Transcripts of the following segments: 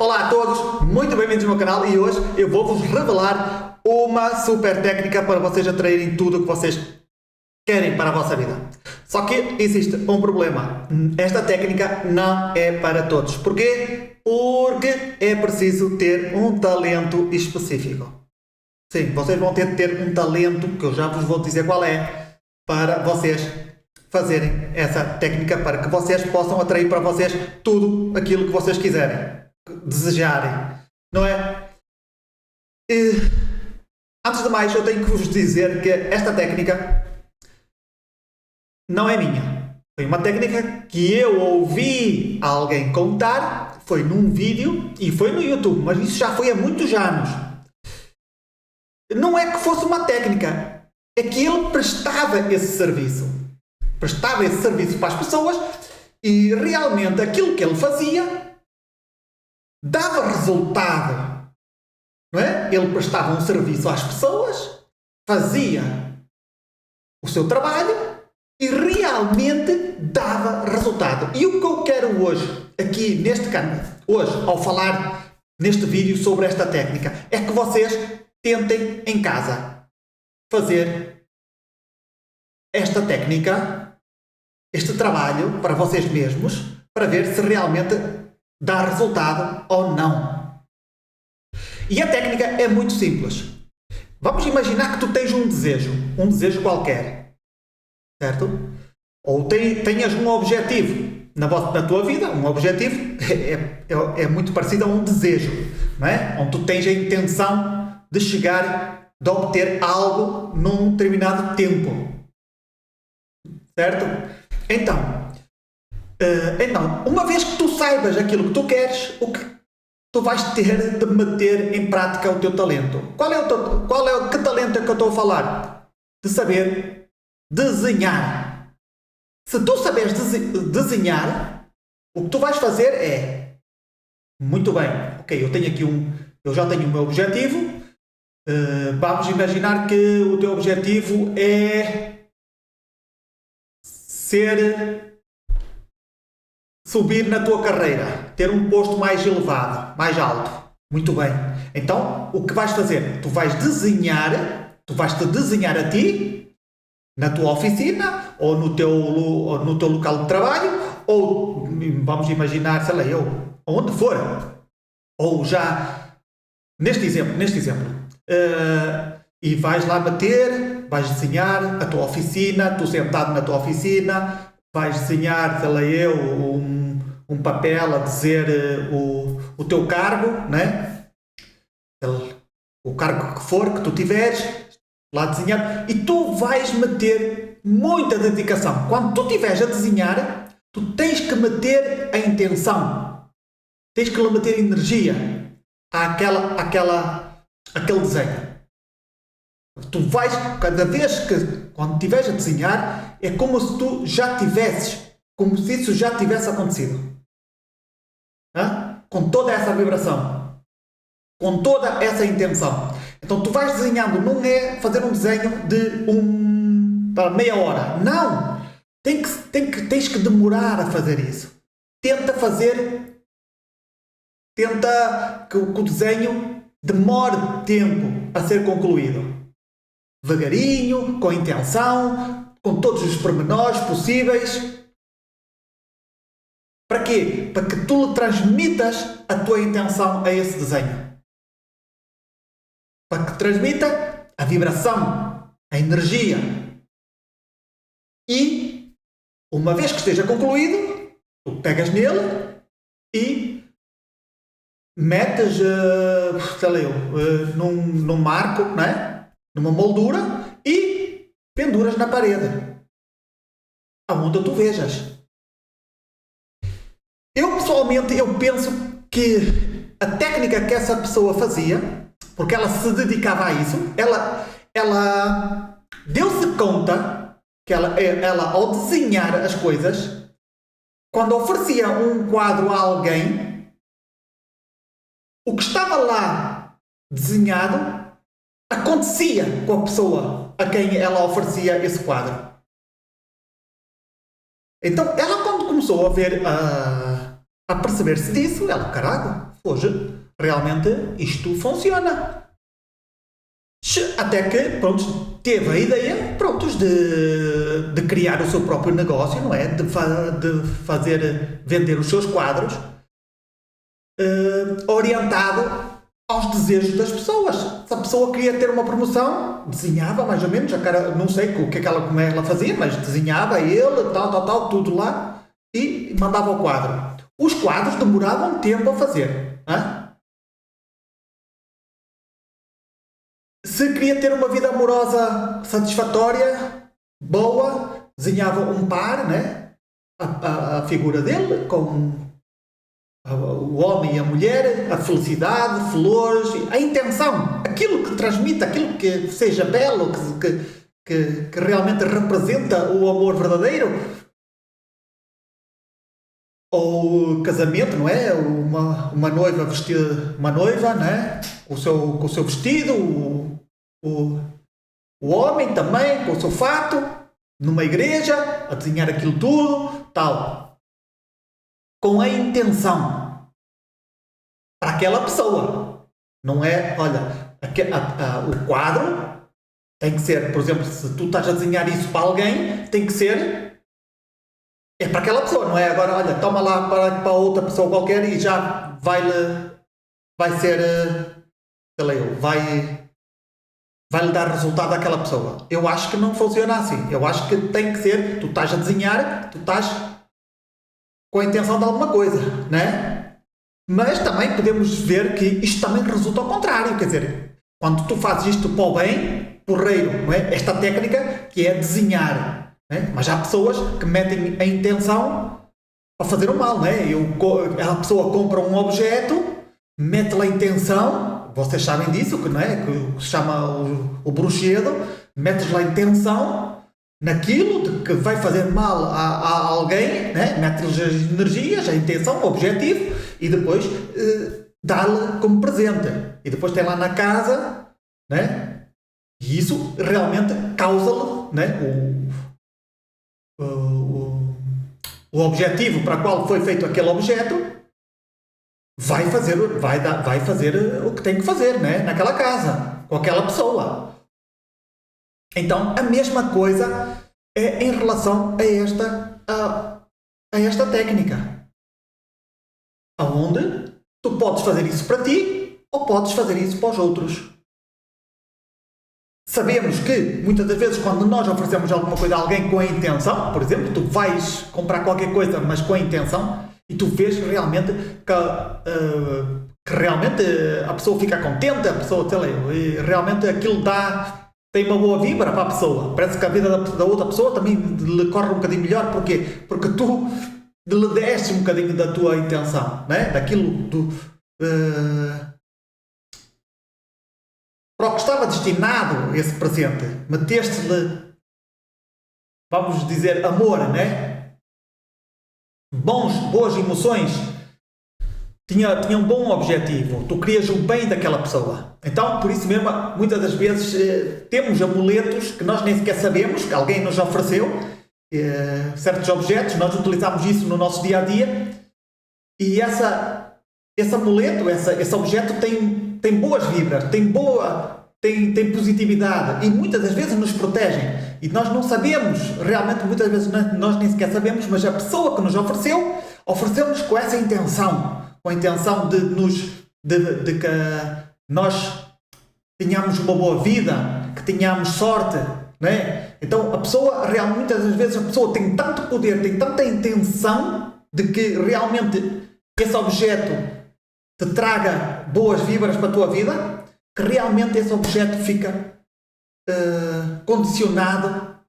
Olá a todos, muito bem-vindos ao meu canal e hoje eu vou-vos revelar uma super técnica para vocês atraírem tudo o que vocês querem para a vossa vida. Só que existe um problema, esta técnica não é para todos. Porquê? Porque é preciso ter um talento específico. Sim, vocês vão ter de ter um talento, que eu já vos vou dizer qual é, para vocês fazerem essa técnica, para que vocês possam atrair para vocês tudo aquilo que vocês quiserem, desejarem, não é? E, antes de mais, eu tenho que vos dizer que esta técnica não é minha. Foi uma técnica que eu ouvi alguém contar, foi num vídeo e foi no YouTube, mas isso já foi há muitos anos. Não é que fosse uma técnica, é que ele prestava esse serviço. Prestava esse serviço para as pessoas e realmente aquilo que ele fazia dava resultado. Não é? Ele prestava um serviço às pessoas, fazia o seu trabalho e realmente dava resultado. E o que eu quero hoje, aqui neste canal, hoje, ao falar neste vídeo sobre esta técnica, é que vocês tentem em casa fazer esta técnica, este trabalho para vocês mesmos, para ver se realmente dá resultado ou não. E a técnica é muito simples. Vamos imaginar que tu tens um desejo qualquer, certo? Ou tenhas um objetivo na tua vida. Um objetivo é muito parecido a um desejo, não é? Onde tu tens a intenção de chegar, de obter algo num determinado tempo, certo? Então, uma vez que tu saibas aquilo que tu queres, o que tu vais ter de meter em prática o teu talento. Que talento é que eu estou a falar? De saber desenhar. Se tu saberes desenhar, o que tu vais fazer é, muito bem, ok, eu já tenho o meu objetivo. Vamos imaginar que o teu objetivo é subir na tua carreira, ter um posto mais elevado, mais alto. Muito bem. Então, o que vais fazer? Tu vais te desenhar a ti, na tua oficina, ou no teu local de trabalho, ou vamos imaginar, sei lá, onde for. Ou já, neste exemplo. E vais lá vais desenhar a tua oficina, tu sentado na tua oficina, vais desenhar, sei lá, um papel a dizer o teu cargo, né? O cargo que for, que tu tiveres, lá desenhar, e tu vais meter muita dedicação. Quando tu estiveres a desenhar, tu tens que meter a intenção, tens que lhe meter energia àquele desenho. Tu vais, cada vez quando estiveres a desenhar, é como se tu já tivesses, como se isso já tivesse acontecido. Com toda essa vibração, com toda essa intenção. Então tu vais desenhando, não é fazer um desenho para meia hora. Não! Tens que demorar a fazer isso. Tenta que o desenho demore tempo a ser concluído. Devagarinho, com intenção, com todos os pormenores possíveis. Para quê? Para que tu lhe transmitas a tua intenção a esse desenho. Para que transmita a vibração, a energia. E, uma vez que esteja concluído, tu pegas nele e metes, num marco, não é? Numa moldura e penduras na parede, aonde tu vejas. Eu pessoalmente penso que a técnica que essa pessoa fazia, porque ela se dedicava a isso, ela deu-se conta que ela ao desenhar as coisas, quando oferecia um quadro a alguém, o que estava lá desenhado acontecia com a pessoa a quem ela oferecia esse quadro. Então, ela quando começou a ver a perceber-se disso, ela, caralho, hoje realmente isto funciona. Até que, pronto, teve a ideia, pronto, de criar o seu próprio negócio, não é? De fazer, vender os seus quadros orientado aos desejos das pessoas. Se a pessoa queria ter uma promoção, desenhava mais ou menos, não sei como ela fazia, mas desenhava ele, tal, tudo lá, e mandava o quadro. Os quadros demoravam um tempo a fazer. Hein? Se queria ter uma vida amorosa satisfatória, boa, desenhava um par, né? A figura dele, com o homem e a mulher, a felicidade, flores, a intenção, aquilo que transmite, aquilo que seja belo, que realmente representa o amor verdadeiro. Ou casamento, não é? Uma noiva vestida, uma noiva, não é? Com o seu vestido, o homem também, com o seu fato, numa igreja, a desenhar aquilo tudo, tal. Com a intenção para aquela pessoa. Não é, olha, o quadro tem que ser, por exemplo, se tu estás a desenhar isso para alguém, tem que ser para aquela pessoa, não é? Agora, olha, toma lá para outra pessoa qualquer e já vai ser, sei lá eu, vai-lhe dar resultado àquela pessoa. Eu acho que não funciona assim. Eu acho que tem que ser, tu estás a desenhar, tu estás com a intenção de alguma coisa, né? Mas também podemos ver que isto também resulta ao contrário, quer dizer, quando tu fazes isto para o bem, porreiro, não é? Esta técnica que é desenhar, né? Mas há pessoas que metem a intenção para fazer o mal, né? A pessoa compra um objeto, mete lá a intenção, vocês sabem disso, que, não é? Que se chama o bruxedo, metes lá a intenção naquilo de que vai fazer mal a alguém, né? Mete-lhes as energias, a intenção, o objetivo, e depois dá-lhe como presente. E depois tem lá na casa, né? E isso realmente causa-lhe, né? O objetivo para o qual foi feito aquele objeto vai fazer o que tem que fazer, né? Naquela casa, com aquela pessoa. Então, a mesma coisa é em relação a esta técnica. Onde tu podes fazer isso para ti ou podes fazer isso para os outros. Sabemos que, muitas das vezes, quando nós oferecemos alguma coisa a alguém com a intenção, por exemplo, tu vais comprar qualquer coisa, mas com a intenção, e tu vês realmente que realmente a pessoa fica contente, a pessoa, sei lá, e realmente aquilo tem uma boa vibra para a pessoa. Parece que a vida da outra pessoa também lhe corre um bocadinho melhor. Porquê? Porque tu lhe deste um bocadinho da tua intenção, né? Daquilo para o que estava destinado esse presente. Meteste-lhe, vamos dizer, amor, né? Boas emoções. Tinha um bom objetivo. Tu querias o bem daquela pessoa. Então, por isso mesmo, muitas das vezes temos amuletos que nós nem sequer sabemos, que alguém nos ofereceu, certos objetos, nós utilizamos isso no nosso dia-a-dia, e esse amuleto, esse objeto tem boas vibras, tem positividade, e muitas das vezes nos protegem. E nós não sabemos, realmente muitas vezes nós nem sequer sabemos, mas a pessoa que nos ofereceu-nos com essa intenção, com a intenção de que nós tenhamos uma boa vida, que tenhamos sorte, né? Então a pessoa, realmente, muitas das vezes a pessoa tem tanto poder, tem tanta intenção de que realmente esse objeto te traga boas vibras para a tua vida, que realmente esse objeto fica condicionado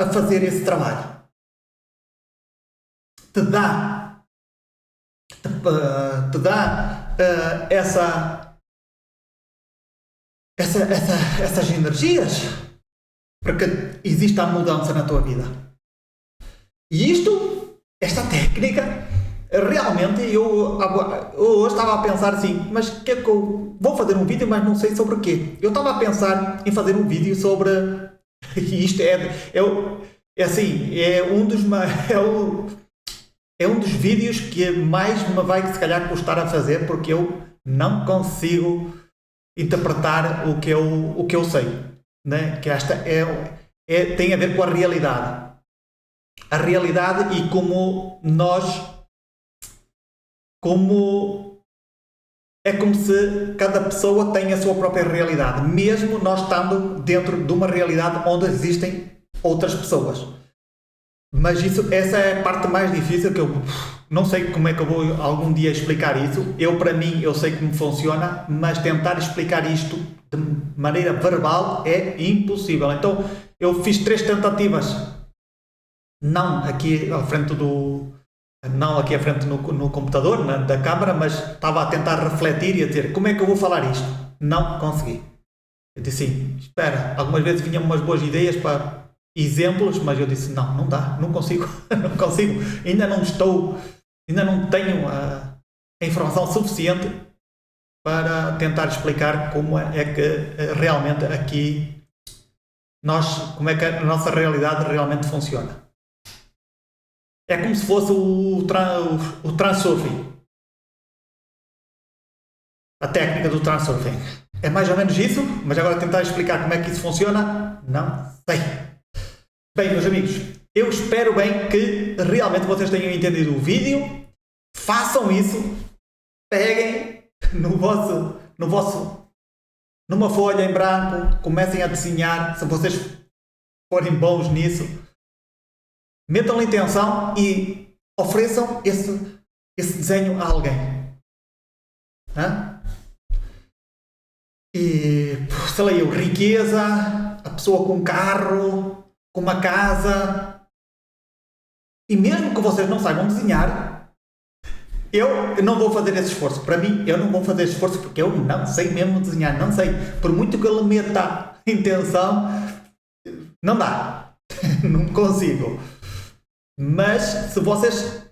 a fazer esse trabalho. Te dá essas energias para que exista a mudança na tua vida. E esta técnica, realmente, eu hoje estava a pensar assim, mas que é que eu vou fazer um vídeo, mas não sei sobre o quê. Eu estava a pensar em fazer um vídeo sobre, e isto é assim, é um dos é um dos vídeos que mais me vai se calhar custar a fazer, porque eu não consigo interpretar o que eu sei, né? Que esta tem a ver com a realidade. A realidade e é como se cada pessoa tem a sua própria realidade, mesmo nós estando dentro de uma realidade onde existem outras pessoas. Mas essa é a parte mais difícil, que eu não sei como é que eu vou algum dia explicar isso. Para mim, eu sei como funciona, mas tentar explicar isto de maneira verbal é impossível. Então, eu fiz 3 tentativas, não aqui à frente no computador, da câmara, mas estava a tentar refletir e a dizer, como é que eu vou falar isto? Não consegui. Eu disse sim, espera, algumas vezes vinham umas boas ideias para exemplos, mas eu disse, não dá, não consigo, não consigo, ainda não tenho a informação suficiente para tentar explicar como é que realmente aqui como é que a nossa realidade realmente funciona. É como se fosse o transurfing. A técnica do transurfing. É mais ou menos isso, mas agora tentar explicar como é que isso funciona, não sei. Bem, meus amigos, eu espero bem que realmente vocês tenham entendido o vídeo. Façam isso. Peguem numa folha em branco, comecem a desenhar. Se vocês forem bons nisso, metam-lhe intenção e ofereçam esse desenho a alguém. E, sei lá, riqueza, a pessoa com um carro, com uma casa. E mesmo que vocês não saibam desenhar, eu não vou fazer esse esforço. Para mim, eu não vou fazer esse esforço porque eu não sei mesmo desenhar, não sei. Por muito que ele meta intenção, não dá. Não consigo. Mas se vocês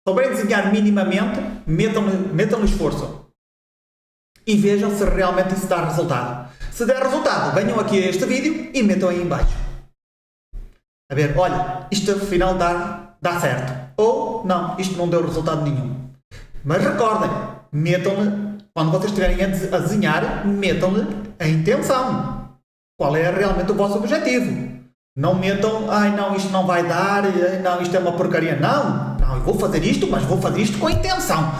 souberem desenhar minimamente, metam-lhe esforço e vejam se realmente isso dá resultado. Se der resultado, venham aqui a este vídeo e metam aí em baixo. A ver, olha, isto afinal dá certo. Ou não, isto não deu resultado nenhum. Mas recordem, metam-lhe, quando vocês estiverem a desenhar, metam-lhe a intenção. Qual é realmente o vosso objetivo? Não metam, não, isto não vai dar, não, isto é uma porcaria. Não, eu vou fazer isto, mas vou fazer isto com a intenção.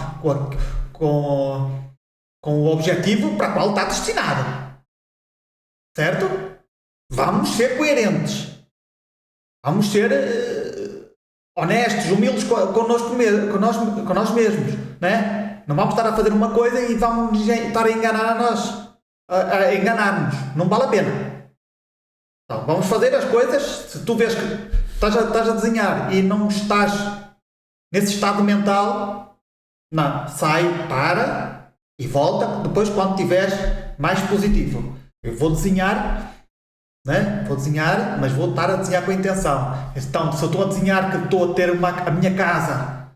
Com o objetivo para o qual está destinado. Certo? Vamos ser coerentes. Vamos ser honestos, humildes com nós mesmos. Né? Não vamos estar a fazer uma coisa e vamos estar a enganar a enganar-nos. Não vale a pena. Então, vamos fazer as coisas. Se tu vês que estás a desenhar e não estás nesse estado mental, não, sai, para e volta depois quando estiveres mais positivo. Eu vou desenhar, né? Vou desenhar, mas vou estar a desenhar com a intenção. Então, se eu estou a desenhar que estou a ter a minha casa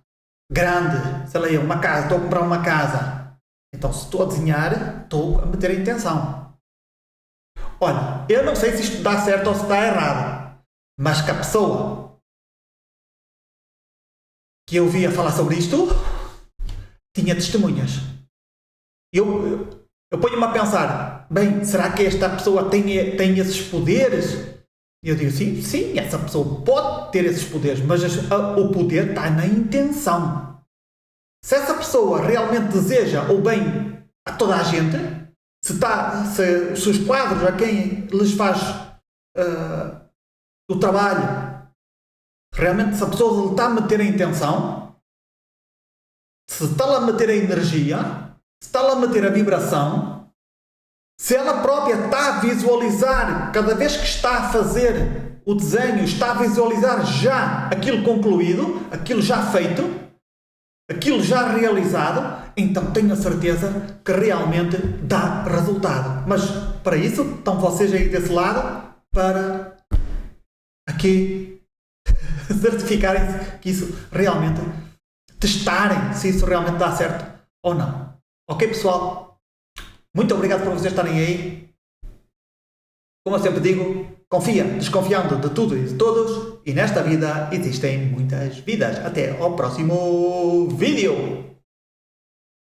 grande, sei lá, estou a comprar uma casa. Então, se estou a desenhar, estou a meter a intenção. Olha, eu não sei se isto dá certo ou se dá errado, mas que a pessoa que eu via falar sobre isto tinha testemunhas. Eu ponho-me a pensar, bem, será que esta pessoa tem esses poderes? E eu digo, sim, essa pessoa pode ter esses poderes, mas o poder está na intenção. Se essa pessoa realmente deseja o bem a toda a gente, se os quadros a quem lhes faz o trabalho, realmente se a pessoa está a meter a intenção, se está a meter a energia, se está a meter a vibração, se ela própria está a visualizar, cada vez que está a fazer o desenho, está a visualizar já aquilo concluído, aquilo já feito, aquilo já realizado, então tenho a certeza que realmente dá resultado. Mas para isso estão vocês aí desse lado para aqui certificarem que isso realmente, testarem se isso realmente dá certo ou não. Ok, pessoal? Muito obrigado por vocês estarem aí. Como eu sempre digo, Confia, desconfiando de tudo e de todos, e nesta vida existem muitas vidas. Até ao próximo vídeo!